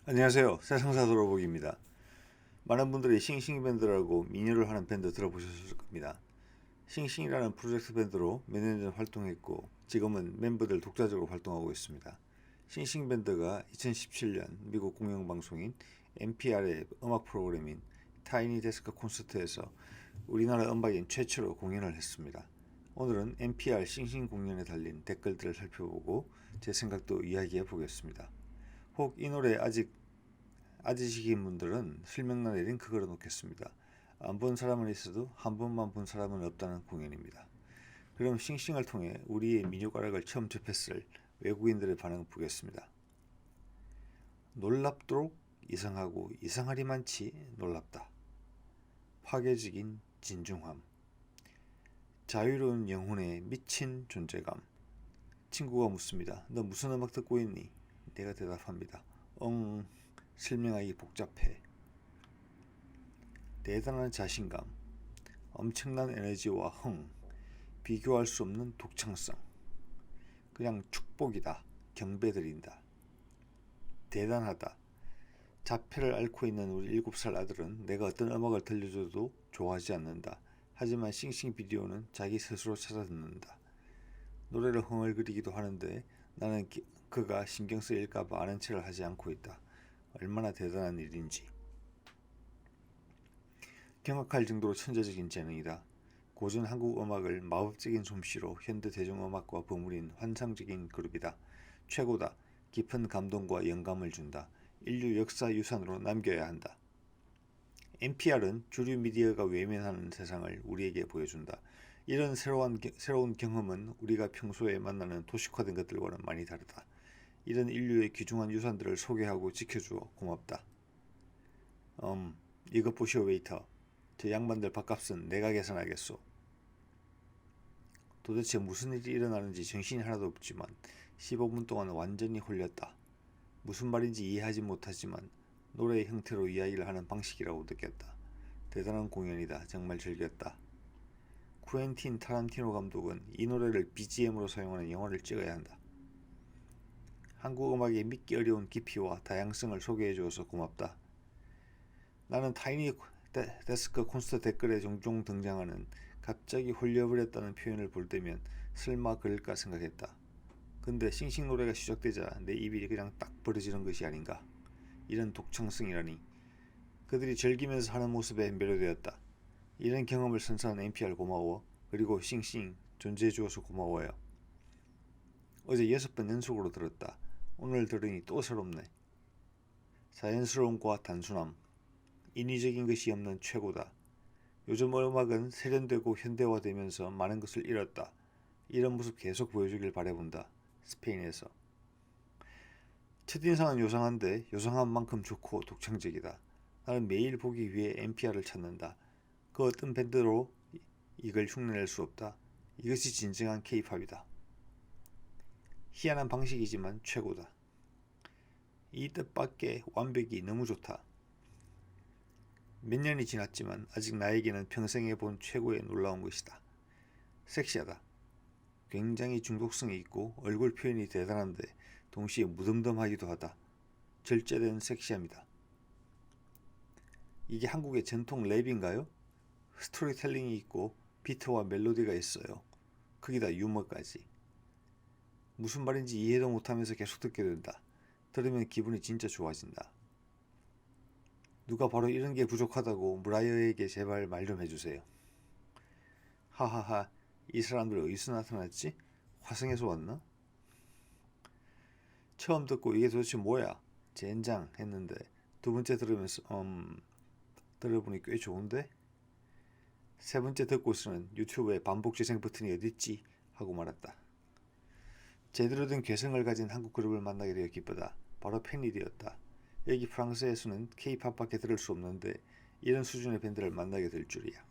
안녕하세요. 세상사 돌아보기입니다. 많은 분들이 싱싱 밴드라고 민요를 하는 밴드 들어보셨을 겁니다. 싱싱이라는 프로젝트 밴드로 몇 년 전 활동했고 지금은 멤버들 독자적으로 활동하고 있습니다. 싱싱 밴드가 2017년 미국 공영방송인 NPR의 음악 프로그램인 타이니 데스크 콘서트에서 우리나라 음악인 최초로 공연을 했습니다. 오늘은 NPR 싱싱 공연에 달린 댓글들을 살펴보고 제 생각도 이야기해 보겠습니다. 혹 이 노래 아직 아지식인 분들은 설명란에 링크 걸어 놓겠습니다. 안 본 사람은 있어도 한 번만 본 사람은 없다는 공연입니다. 그럼 싱싱을 통해 우리의 민요가락을 처음 접했을 외국인들의 반응을 보겠습니다. 놀랍도록 이상하고 이상하리만치 놀랍다. 파괴적인 진중함. 자유로운 영혼에 미친 존재감. 친구가 묻습니다. 너 무슨 음악 듣고 있니? 내가 대답합니다. 설명하기 복잡해. 대단한 자신감, 엄청난 에너지와 흥, 비교할 수 없는 독창성. 그냥 축복이다. 경배드린다. 대단하다. 자폐를 앓고 있는 우리 7살 아들은 내가 어떤 음악을 들려줘도 좋아하지 않는다. 하지만 싱싱 비디오는 자기 스스로 찾아 듣는다. 노래를 흥얼거리기도 하는데 나는 그가 신경 쓰일까봐 아는 체를 하지 않고 있다. 얼마나 대단한 일인지. 경악할 정도로 천재적인 재능이다. 고전 한국 음악을 마법적인 솜씨로 현대 대중음악과 버무린 환상적인 그룹이다. 최고다. 깊은 감동과 영감을 준다. 인류 역사 유산으로 남겨야 한다. NPR은 주류 미디어가 외면하는 세상을 우리에게 보여준다. 이런 새로운 경험은 우리가 평소에 만나는 도식화된 것들과는 많이 다르다. 이런 인류의 귀중한 유산들을 소개하고 지켜주어 고맙다. 이것 보시오 웨이터. 저 양반들 밥값은 내가 계산하겠소. 도대체 무슨 일이 일어나는지 정신이 하나도 없지만 15분 동안 완전히 홀렸다. 무슨 말인지 이해하지 못하지만 노래의 형태로 이야기를 하는 방식이라고 느꼈다. 대단한 공연이다. 정말 즐겼다. 쿠엔틴 타란티노 감독은 이 노래를 BGM으로 사용하는 영화를 찍어야 한다. 한국 음악의 믿기 어려운 깊이와 다양성을 소개해 주어서 고맙다. 나는 타이니 데스크 콘서트 댓글에 종종 등장하는 갑자기 홀려버렸다는 표현을 볼 때면 설마 그럴까 생각했다. 근데 싱싱 노래가 시작되자 내 입이 그냥 딱 벌어지는 것이 아닌가. 이런 독창성이라니. 그들이 즐기면서 하는 모습에 매료되었다. 이런 경험을 선사한 NPR 고마워. 그리고 싱싱 존재해 주어서 고마워요. 어제 6번 연속으로 들었다. 오늘 들으니 또 새롭네. 자연스러움과 단순함. 인위적인 것이 없는 최고다. 요즘 음악은 세련되고 현대화되면서 많은 것을 잃었다. 이런 모습 계속 보여주길 바라본다. 스페인에서. 첫인상은 요상한데 요상한 만큼 좋고 독창적이다. 나는 매일 보기 위해 NPR을 찾는다. 그 어떤 밴드로 이걸 흉내낼 수 없다. 이것이 진정한 K-팝이다. 희한한 방식이지만 최고다. 이 뜻밖의 완벽이 너무 좋다. 몇 년이 지났지만 아직 나에게는 평생에 본 최고의 놀라운 것이다. 섹시하다. 굉장히 중독성이 있고 얼굴 표현이 대단한데 동시에 무덤덤하기도 하다. 절제된 섹시함이다. 이게 한국의 전통 랩인가요? 스토리텔링이 있고 비트와 멜로디가 있어요. 거기다 유머까지. 무슨 말인지 이해도 못하면서 계속 듣게 된다. 들으면 기분이 진짜 좋아진다. 누가 바로 이런 게 부족하다고 브라이어에게 제발 말 좀 해주세요. 하하하, 이 사람들 어디서 나타났지? 화성에서 왔나? 처음 듣고 이게 도대체 뭐야? 젠장 했는데 두 번째 들으면서 들어보니 꽤 좋은데? 세 번째 듣고서는 유튜브에 반복 재생 버튼이 어딨지? 하고 말았다. 제대로 된 개성을 가진 한국 그룹을 만나게 되어 기쁘다. 바로 팬이 되었다. 여기 프랑스에서는 K-팝밖에 들을 수 없는데 이런 수준의 밴드를 만나게 될 줄이야.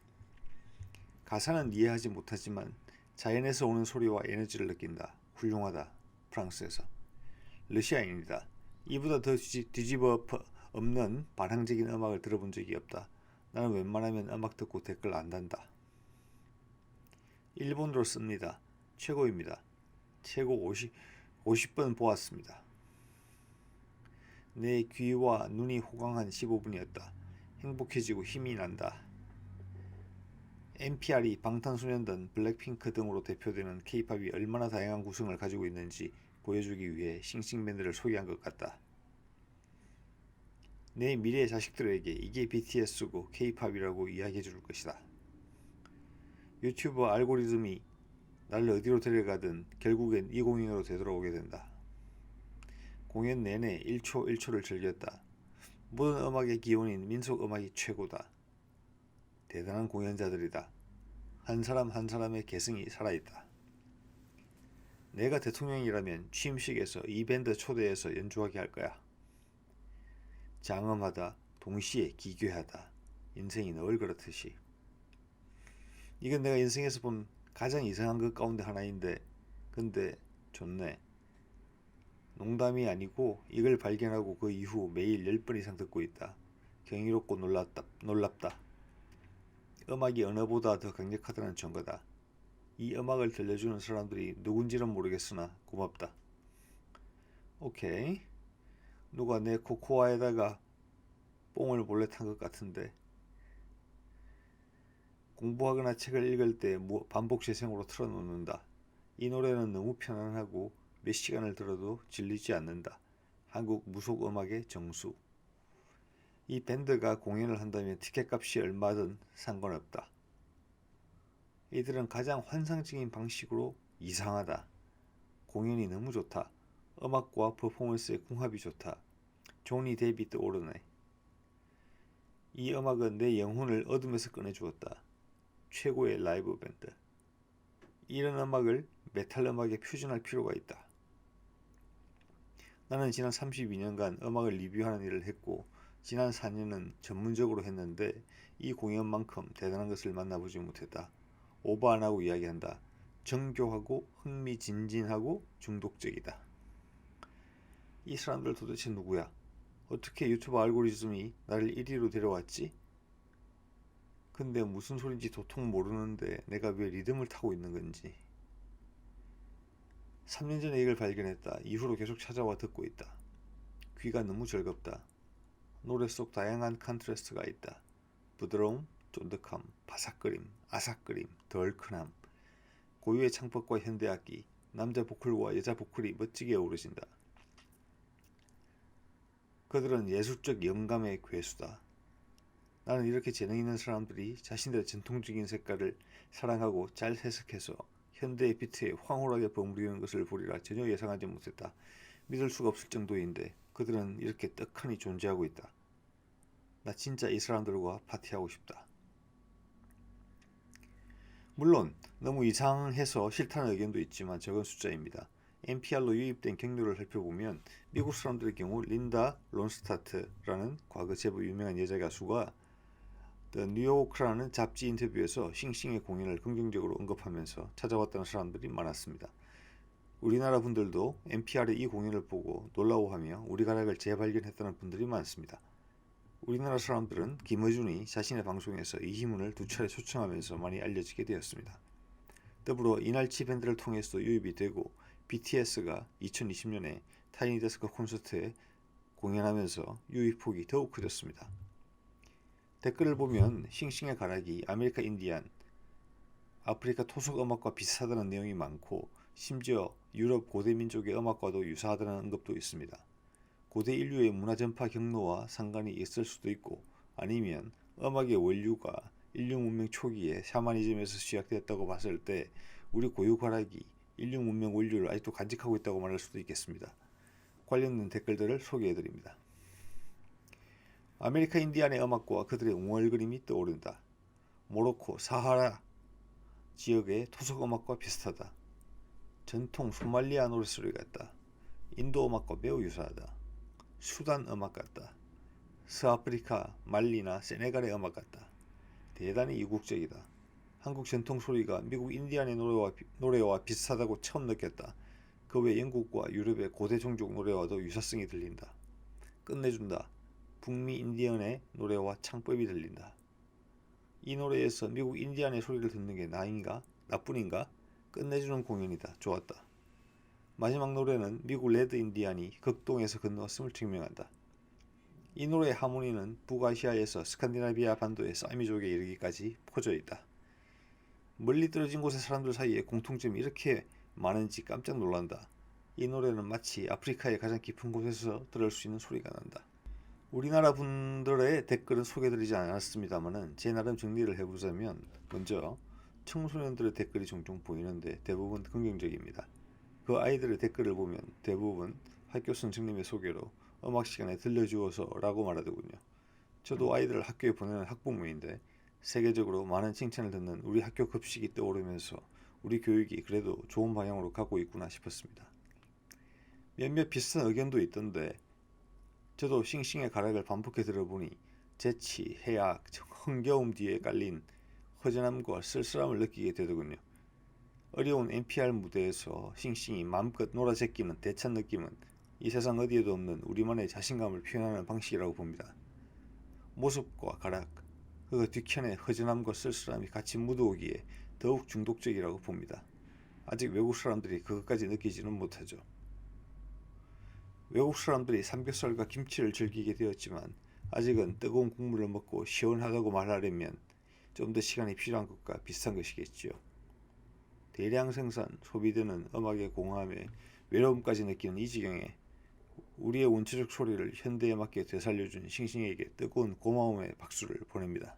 가사는 이해하지 못하지만 자연에서 오는 소리와 에너지를 느낀다. 훌륭하다. 프랑스에서. 러시아인이다. 이보다 더 뒤집어 없는 반항적인 음악을 들어본 적이 없다. 나는 웬만하면 음악 듣고 댓글 안 단다. 일본어로 씁니다. 최고입니다. 최고 50번 보았습니다. 내 귀와 눈이 호강한 15분이었다. 행복해지고 힘이 난다. NPR이 방탄소년단, 블랙핑크 등으로 대표되는 K-팝이 얼마나 다양한 구성을 가지고 있는지 보여주기 위해 싱싱밴드를 소개한 것 같다. 내 미래의 자식들에게 이게 BTS고 K-팝이라고 이야기해 줄 것이다. 유튜브 알고리즘이 나를 어디로 데려가든 결국엔 이 공연으로 되돌아오게 된다. 공연 내내 1초 1초를 즐겼다. 모든 음악의 기원인 민속 음악이 최고다. 대단한 공연자들이다. 한 사람 한 사람의 개성이 살아있다. 내가 대통령이라면 취임식에서 이 밴드 초대해서 연주하게 할 거야. 장엄하다. 동시에 기괴하다. 인생이 늘 그렇듯이. 이건 내가 인생에서 본 가장 이상한 것 가운데 하나인데 근데 좋네. 농담이 아니고 이걸 발견하고 그 이후 매일 10번 이상 듣고 있다. 경이롭고 놀랍다. 음악이 언어보다 더 강력하다는 증거다. 이 음악을 들려주는 사람들이 누군지는 모르겠으나 고맙다. 오케이. 누가 내 코코아에다가 뽕을 몰래 탄 것 같은데. 공부하거나 책을 읽을 때 반복 재생으로 틀어놓는다. 이 노래는 너무 편안하고 몇 시간을 들어도 질리지 않는다. 한국 무속 음악의 정수. 이 밴드가 공연을 한다면 티켓값이 얼마든 상관없다. 이들은 가장 환상적인 방식으로 이상하다. 공연이 너무 좋다. 음악과 퍼포먼스의 궁합이 좋다. 조니 데이비 떠오르네. 이 음악은 내 영혼을 어둠에서 꺼내주었다. 최고의 라이브 밴드. 이런 음악을 메탈 음악에 표준할 필요가 있다. 나는 지난 32년간 음악을 리뷰하는 일을 했고 지난 4년은 전문적으로 했는데 이 공연만큼 대단한 것을 만나보지 못했다. 오버 안 하고 이야기한다. 정교하고 흥미진진하고 중독적이다. 이 사람들 도대체 누구야? 어떻게 유튜브 알고리즘이 나를 1위로 데려왔지? 근데 무슨 소린지 도통 모르는데 내가 왜 리듬을 타고 있는 건지. 3년 전에 이걸 발견했다. 이후로 계속 찾아와 듣고 있다. 귀가 너무 즐겁다. 노래 속 다양한 컨트라스트가 있다. 부드러움, 쫀득함, 바삭거림, 아삭거림, 덜큰함. 고유의 창법과 현대악기, 남자 보컬과 여자 보컬이 멋지게 어우러진다. 그들은 예술적 영감의 괴수다. 나는 이렇게 재능 있는 사람들이 자신들의 전통적인 색깔을 사랑하고 잘 해석해서 현대의 비트에 황홀하게 버무리는 것을 보리라 전혀 예상하지 못했다. 믿을 수가 없을 정도인데 그들은 이렇게 떡하니 존재하고 있다. 나 진짜 이 사람들과 파티하고 싶다. 물론 너무 이상해서 싫다는 의견도 있지만 적은 숫자입니다. NPR로 유입된 경로를 살펴보면 미국 사람들의 경우 린다 론스타트라는 과거 제법 유명한 여자 가수가 The New York라는 잡지 인터뷰에서 싱싱의 공연을 긍정적으로 언급하면서 찾아왔다는 사람들이 많았습니다. 우리나라 분들도 NPR의 이 공연을 보고 놀라워하며 우리 가락을 재발견했다는 분들이 많습니다. 우리나라 사람들은 김어준이 자신의 방송에서 이희문을 2차례 초청하면서 많이 알려지게 되었습니다. 더불어 이날치 밴드를 통해서 유입이 되고 BTS가 2020년에 타이니데스크 콘서트에 공연하면서 유입폭이 더욱 커졌습니다. 댓글을 보면 싱싱의 가락이 아메리카 인디안, 아프리카 토속 음악과 비슷하다는 내용이 많고 심지어 유럽 고대 민족의 음악과도 유사하다는 언급도 있습니다. 고대 인류의 문화 전파 경로와 상관이 있을 수도 있고 아니면 음악의 원류가 인류 문명 초기에 샤머니즘에서 시작되었다고 봤을 때 우리 고유 가락이 인류 문명 원류를 아직도 간직하고 있다고 말할 수도 있겠습니다. 관련된 댓글들을 소개해드립니다. 아메리카 인디안의 음악과 그들의 웅얼거림이 떠오른다. 모로코 사하라 지역의 토속 음악과 비슷하다. 전통 소말리아 노랫소리 같다. 인도 음악과 매우 유사하다. 수단 음악 같다. 서아프리카, 말리나 세네갈의 음악 같다. 대단히 이국적이다. 한국 전통 소리가 미국 인디안의 노래와 비슷하다고 처음 느꼈다. 그 외 영국과 유럽의 고대 종족 노래와도 유사성이 들린다. 끝내준다. 북미 인디언의 노래와 창법이 들린다. 이 노래에서 미국 인디안의 소리를 듣는 게 나인가? 나뿐인가? 끝내주는 공연이다. 좋았다. 마지막 노래는 미국 레드 인디안이 극동에서 건너왔음을 증명한다. 이 노래의 하모니는 북아시아에서 스칸디나비아 반도의 사미족에 이르기까지 퍼져 있다. 멀리 떨어진 곳의 사람들 사이에 공통점이 이렇게 많은지 깜짝 놀란다. 이 노래는 마치 아프리카의 가장 깊은 곳에서 들을 수 있는 소리가 난다. 우리나라 분들의 댓글은 소개드리지 않았습니다만은 제 나름 정리를 해보자면 먼저 청소년들의 댓글이 종종 보이는데 대부분 긍정적입니다. 그 아이들의 댓글을 보면 대부분 학교 선생님의 소개로 음악 시간에 들려주어서 라고 말하더군요. 저도 아이들을 학교에 보내는 학부모인데 세계적으로 많은 칭찬을 듣는 우리 학교 급식이 떠오르면서 우리 교육이 그래도 좋은 방향으로 가고 있구나 싶었습니다. 몇몇 비슷한 의견도 있던데 저도 싱싱의 가락을 반복해 들어보니 재치, 해악, 흥겨움 뒤에 깔린 허전함과 쓸쓸함을 느끼게 되더군요. 어려운 NPR 무대에서 싱싱이 마음껏 놀아제끼는 대찬 느낌은 이 세상 어디에도 없는 우리만의 자신감을 표현하는 방식이라고 봅니다. 모습과 가락, 그 뒤편의 허전함과 쓸쓸함이 같이 묻어오기에 더욱 중독적이라고 봅니다. 아직 외국 사람들이 그것까지 느끼지는 못하죠. 외국 사람들이 삼겹살과 김치를 즐기게 되었지만 아직은 뜨거운 국물을 먹고 시원하다고 말하려면 좀 더 시간이 필요한 것과 비슷한 것이겠지요. 대량 생산, 소비되는 음악의 공허함에 외로움까지 느끼는 이 지경에 우리의 원초적 소리를 현대에 맞게 되살려준 싱싱에게 뜨거운 고마움의 박수를 보냅니다.